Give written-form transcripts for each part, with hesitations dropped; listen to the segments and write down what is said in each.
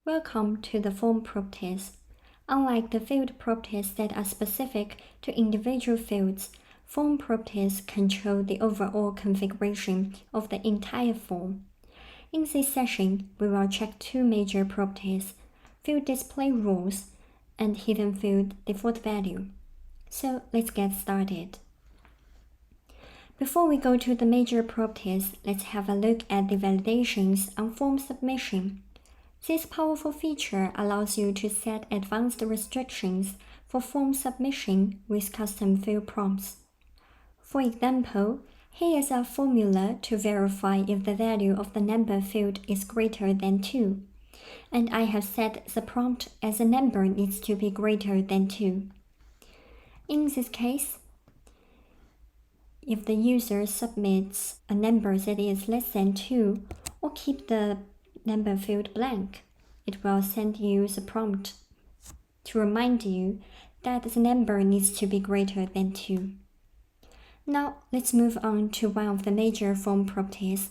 Welcome to the form properties. Unlike the field properties that are specific to individual fields, form properties control the overall configuration of the entire form. In this session, we will check two major properties, field display rules and hidden field default value. So let's get started. Before we go to the major properties, let's have a look at the validations on form submission. This powerful feature allows you to set advanced restrictions for form submission with custom field prompts. For example, here is a formula to verify if the value of the number field is greater than 2, and I have set the prompt as the number needs to be greater than 2. In this case, if the user submits a number that is less than 2 or keep the number field blank, it will send you the prompt to remind you that the number needs to be greater than 2. Now let's move on to one of the major form properties.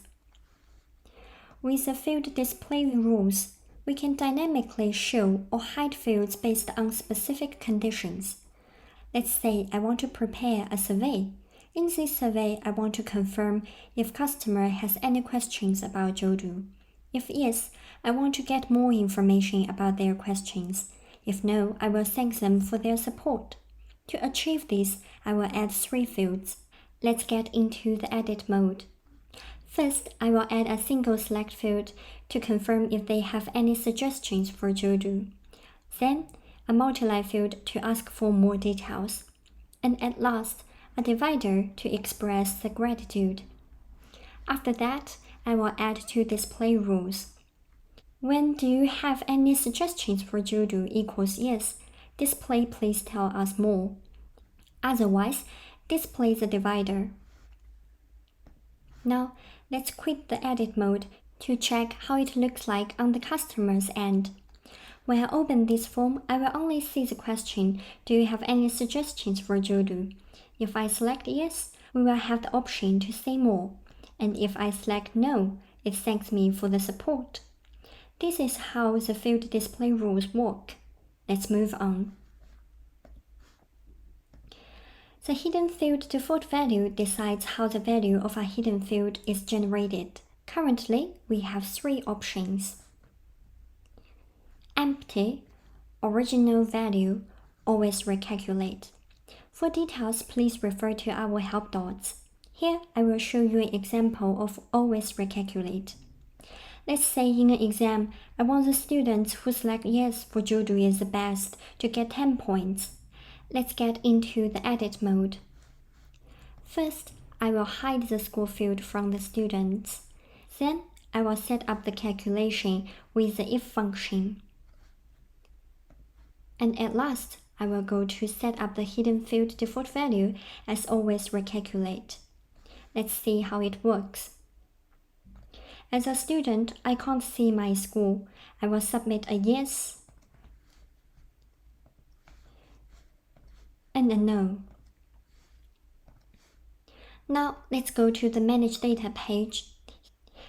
With the field display rules, we can dynamically show or hide fields based on specific conditions. Let's say I want to prepare a survey. In this survey, I want to confirm if customer has any questions about Jodoo. If yes, I want to get more information about their questions. If no, I will thank them for their support. To achieve this, I will add 3 fields. Let's get into the edit mode. First, I will add a single select field to confirm if they have any suggestions for Jodoo. Then, a multi-line field to ask for more details. And at last, a divider to express the gratitude. After that, I will add 2 display rules. When do you have any suggestions for Jodoo equals yes, display please tell us more. Otherwise, display the divider. Now, let's quit the edit mode to check how it looks like on the customer's end. When I open this form, I will only see the question, do you have any suggestions for Jodoo? If I select yes, we will have the option to say more. And if I select no, it thanks me for the support. This is how the field display rules work. Let's move on. The hidden field default value decides how the value of a hidden field is generated. Currently, we have 3 options: empty, original value, always recalculate. For details, please refer to our help docs. Here, I will show you an example of always recalculate. Let's say in an exam, I want the students who select yes for Jodoo is the best to get 10 points. Let's get into the edit mode. First, I will hide the score field from the students. Then, I will set up the calculation with the if function. And at last, I will go to set up the hidden field default value as always recalculate. Let's see how it works. As a student, I can't see my score. I will submit a yes and a no. Now let's go to the Manage Data page.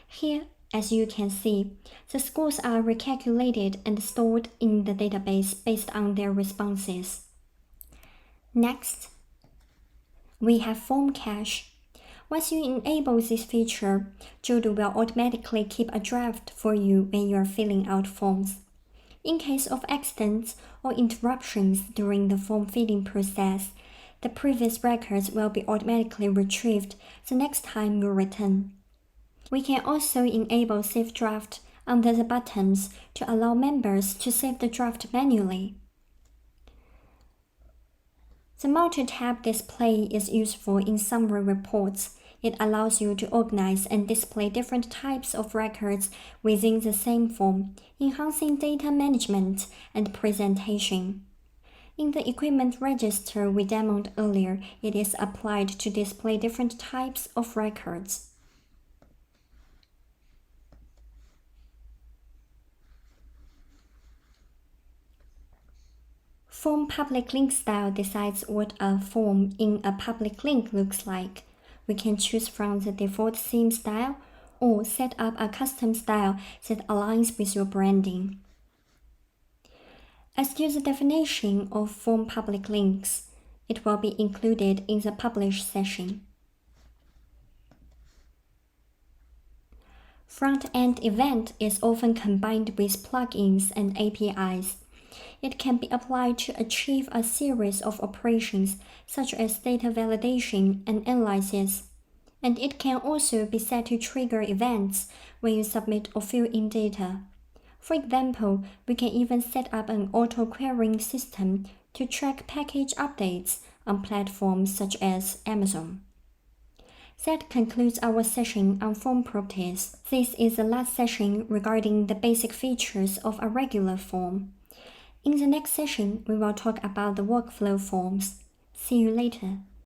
Here, as you can see, the scores are recalculated and stored in the database based on their responses. Next, we have Form Cache. Once you enable this feature, Jodoo will automatically keep a draft for you when you are filling out forms. In case of accidents or interruptions during the form filling process, the previous records will be automatically retrieved the next time you return. We can also enable Save Draft under the buttons to allow members to save the draft manually. The multi-tab display is useful in summary reports. It allows you to organize and display different types of records within the same form, enhancing data management and presentation. In the equipment register we demoed earlier, it is applied to display different types of records. Form public link style decides what a form in a public link looks like. We can choose from the default theme style or set up a custom style that aligns with your branding. As to the definition of form public links, it will be included in the Publish section. Front-end event is often combined with plugins and APIs. It can be applied to achieve a series of operations such as data validation and analysis. And it can also be set to trigger events when you submit or fill in data. For example, we can even set up an auto-querying system to track package updates on platforms such as Amazon. That concludes our session on form properties. This is the last session regarding the basic features of a regular form. In the next session, we will talk about the workflow forms. See you later.